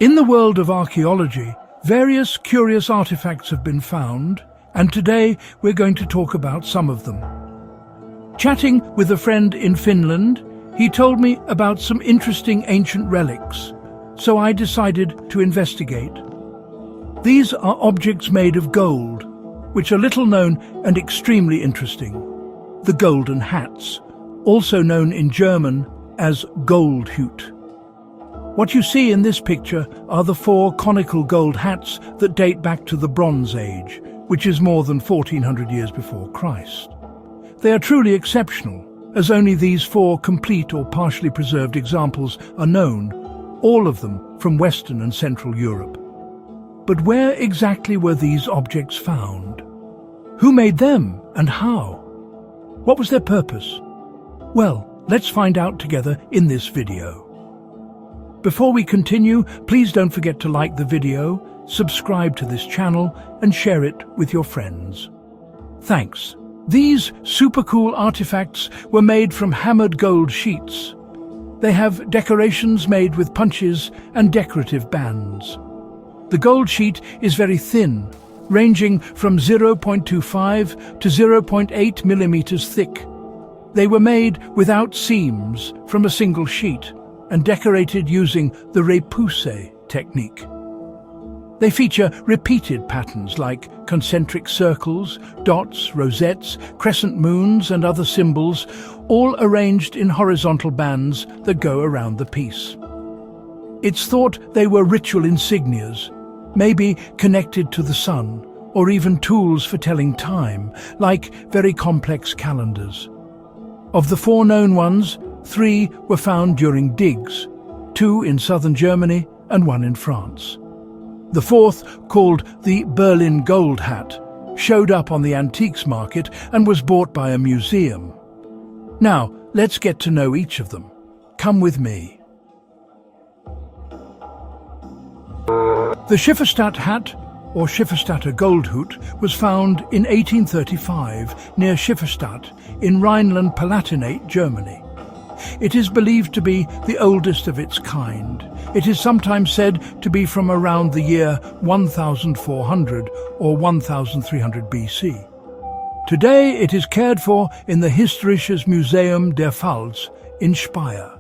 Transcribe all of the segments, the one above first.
In the world of archaeology, various curious artifacts have been found, and today we're going to talk about some of them. Chatting with a friend in Finland, he told me about some interesting ancient relics, so I decided to investigate. These are objects made of gold, which are little known and extremely interesting. The Goldene Hats, also known in German as Goldene Hut. What you see in this picture are the 4 conical gold hats that date back to the Bronze Age, which is more than 1400 years before Christ. They are truly exceptional, as only these 4 complete or partially preserved examples are known, all of them from Western and Central Europe. But where exactly were these objects found? Who made them and how? What was their purpose? Well, let's find out together in this video. Before we continue, please don't forget to like the video, subscribe to this channel and share it with your friends. Thanks. These super cool artifacts were made from hammered gold sheets. They have decorations made with punches and decorative bands. The gold sheet is very thin, ranging from 0.25 to 0.8 millimeters thick. They were made without seams from a single sheet and decorated using the repoussé technique. They feature repeated patterns like concentric circles, dots, rosettes, crescent moons and other symbols, all arranged in horizontal bands that go around the piece. It's thought they were ritual insignias, maybe connected to the sun, or even tools for telling time, like very complex calendars. Of the 4 known ones, 3 were found during digs, 2 in southern Germany and 1 in France. The 4th, called the Berlin Gold Hat, showed up on the antiques market and was bought by a museum. Now, let's get to know each of them. Come with me. The Schifferstadt hat, or Schifferstadter Goldhut, was found in 1835 near Schifferstadt in Rhineland-Palatinate, Germany. It is believed to be the oldest of its kind. It is sometimes said to be from around the year 1400 or 1300 BC. Today it is cared for in the Historisches Museum der Pfalz in Speyer.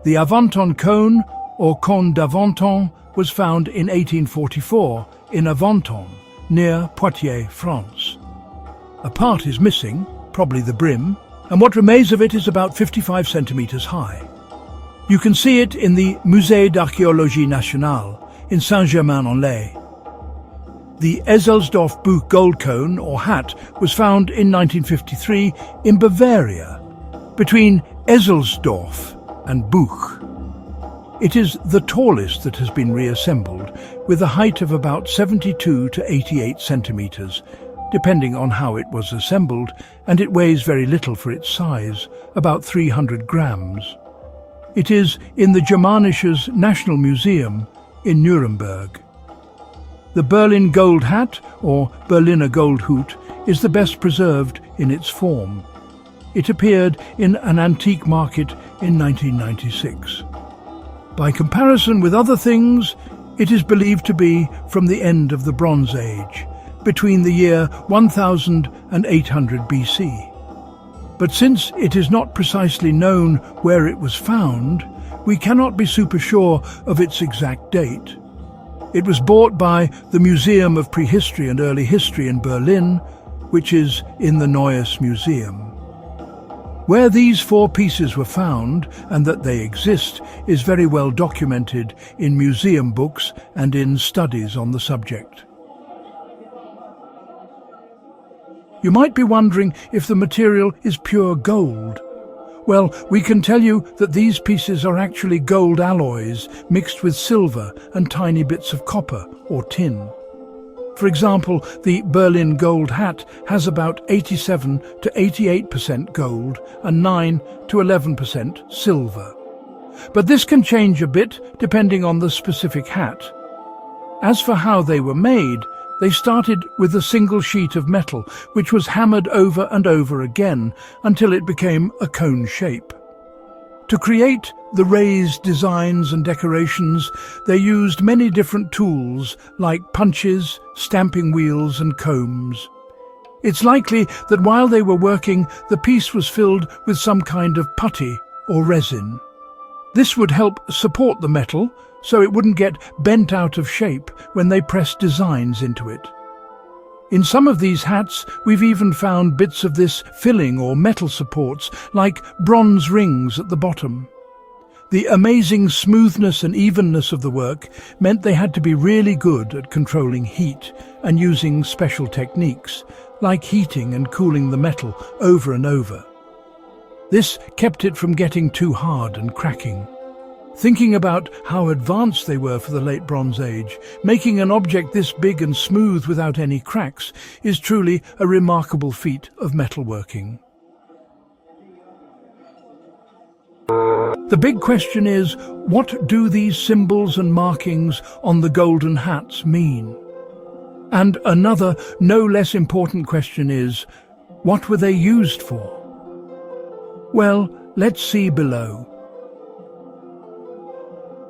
The Avanton cone, or Cône d'Avanton, was found in 1844 in Avanton, near Poitiers, France. A part is missing, probably the brim, and what remains of it is about 55 centimeters high. You can see it in the Musée d'Archaeologie Nationale in Saint-Germain-en-Laye. The Ezelsdorf-Buch gold cone, or hat, was found in 1953 in Bavaria, between Ezelsdorf and Buch. It is the tallest that has been reassembled, with a height of about 72 to 88 centimeters, depending on how it was assembled, and it weighs very little for its size, about 300 grams. It is in the Germanisches National Museum in Nuremberg. The Berlin Gold Hat, or Berliner Goldhut, is the best preserved in its form. It appeared in an antique market in 1996. By comparison with other things, it is believed to be from the end of the Bronze Age, between the year 1000 and 800 BC. But since it is not precisely known where it was found, we cannot be super sure of its exact date. It was bought by the Museum of Prehistory and Early History in Berlin, which is in the Neues Museum. Where these 4 pieces were found, and that they exist, is very well documented in museum books and in studies on the subject. You might be wondering if the material is pure gold. Well, we can tell you that these pieces are actually gold alloys mixed with silver and tiny bits of copper or tin. For example, the Berlin Gold Hat has about 87 to 88% gold and 9 to 11% silver. But this can change a bit depending on the specific hat. As for how they were made, they started with a single sheet of metal, which was hammered over and over again until it became a cone shape. To create the raised designs and decorations, they used many different tools like punches, stamping wheels and combs. It's likely that while they were working, the piece was filled with some kind of putty or resin. This would help support the metal so it wouldn't get bent out of shape when they pressed designs into it. In some of these hats, we've even found bits of this filling or metal supports, like bronze rings at the bottom. The amazing smoothness and evenness of the work meant they had to be really good at controlling heat and using special techniques, like heating and cooling the metal over and over. This kept it from getting too hard and cracking. Thinking about how advanced they were for the late Bronze Age, making an object this big and smooth without any cracks is truly a remarkable feat of metalworking. The big question is, what do these symbols and markings on the golden hats mean? And another, no less important question is, what were they used for? Well, let's see below.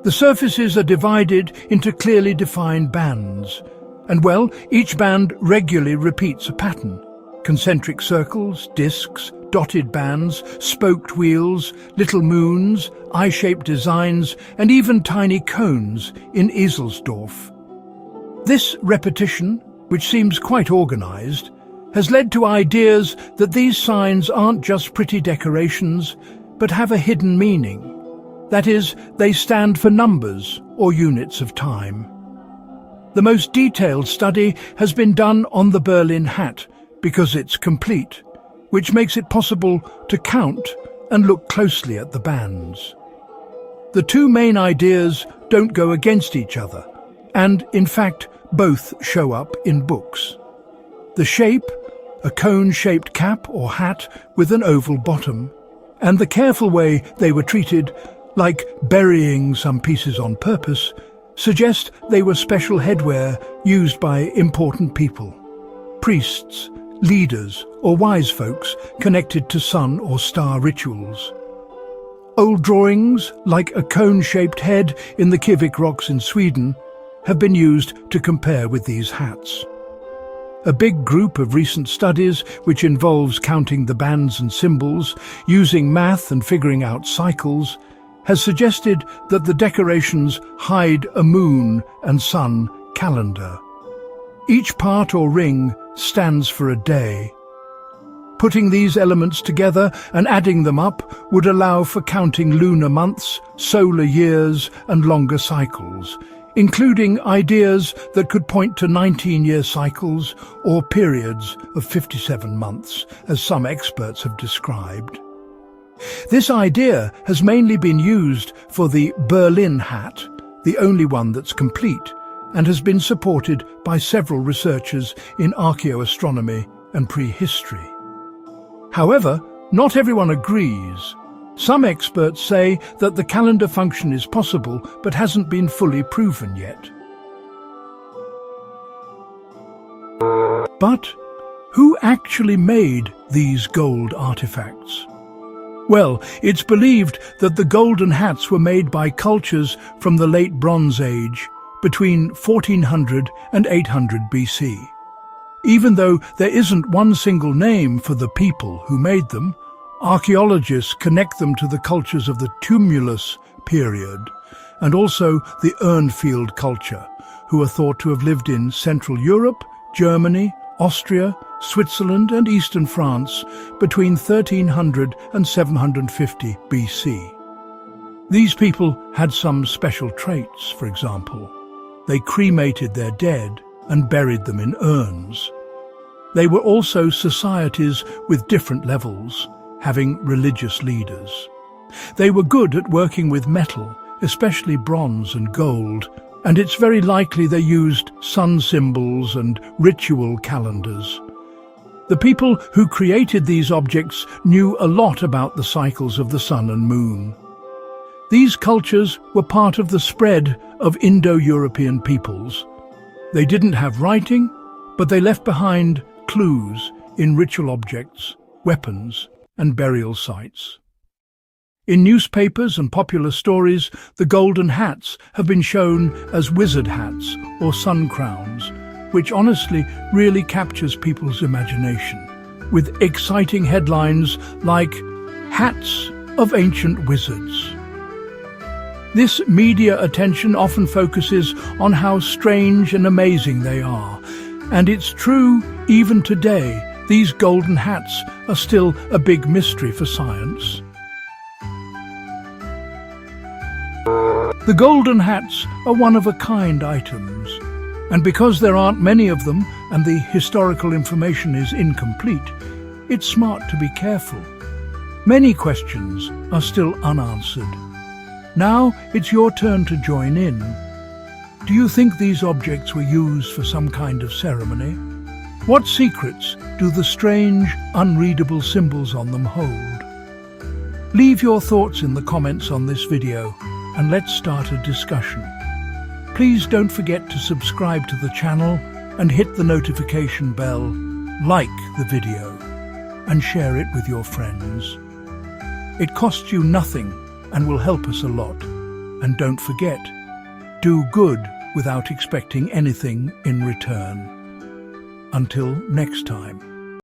The surfaces are divided into clearly defined bands, and well, each band regularly repeats a pattern. Concentric circles, discs, dotted bands, spoked wheels, little moons, eye-shaped designs, and even tiny cones in Ezelsdorf. This repetition, which seems quite organized, has led to ideas that these signs aren't just pretty decorations, but have a hidden meaning. That is, they stand for numbers or units of time. The most detailed study has been done on the Berlin hat because it's complete, which makes it possible to count and look closely at the bands. The two main ideas don't go against each other, and in fact both show up in books. The shape, a cone-shaped cap or hat with an oval bottom, and the careful way they were treated, like burying some pieces on purpose, suggest they were special headwear used by important people, priests, leaders or wise folks connected to sun or star rituals. Old drawings, like a cone-shaped head in the Kivik rocks in Sweden, have been used to compare with these hats. A big group of recent studies, which involves counting the bands and symbols, using math and figuring out cycles, has suggested that the decorations hide a moon and sun calendar. Each part or ring stands for a day. Putting these elements together and adding them up would allow for counting lunar months, solar years and longer cycles, including ideas that could point to 19-year cycles or periods of 57 months, as some experts have described. This idea has mainly been used for the Berlin hat, the only one that's complete, and has been supported by several researchers in archaeoastronomy and prehistory. However, not everyone agrees. Some experts say that the calendar function is possible but hasn't been fully proven yet. But who actually made these gold artifacts? Well, it's believed that the golden hats were made by cultures from the late Bronze Age, between 1400 and 800 BC. Even though there isn't one single name for the people who made them, archaeologists connect them to the cultures of the tumulus period and also the Urnfield culture, who are thought to have lived in Central Europe, Germany, Austria, Switzerland and eastern France between 1300 and 750 BC. These people had some special traits, for example. They cremated their dead and buried them in urns. They were also societies with different levels, having religious leaders. They were good at working with metal, especially bronze and gold, and it's very likely they used sun symbols and ritual calendars. The people who created these objects knew a lot about the cycles of the sun and moon. These cultures were part of the spread of Indo-European peoples. They didn't have writing, but they left behind clues in ritual objects, weapons, and burial sites. In newspapers and popular stories, the golden hats have been shown as wizard hats or sun crowns, which honestly really captures people's imagination, with exciting headlines like "Hats of Ancient Wizards." This media attention often focuses on how strange and amazing they are, and it's true, even today, these golden hats are still a big mystery for science. The golden hats are one-of-a-kind items, and because there aren't many of them and the historical information is incomplete, it's smart to be careful. Many questions are still unanswered. Now it's your turn to join in. Do you think these objects were used for some kind of ceremony? What secrets do the strange, unreadable symbols on them hold? Leave your thoughts in the comments on this video, and let's start a discussion. Please don't forget to subscribe to the channel and hit the notification bell, like the video, and share it with your friends. It costs you nothing and will help us a lot. And don't forget, do good without expecting anything in return. Until next time.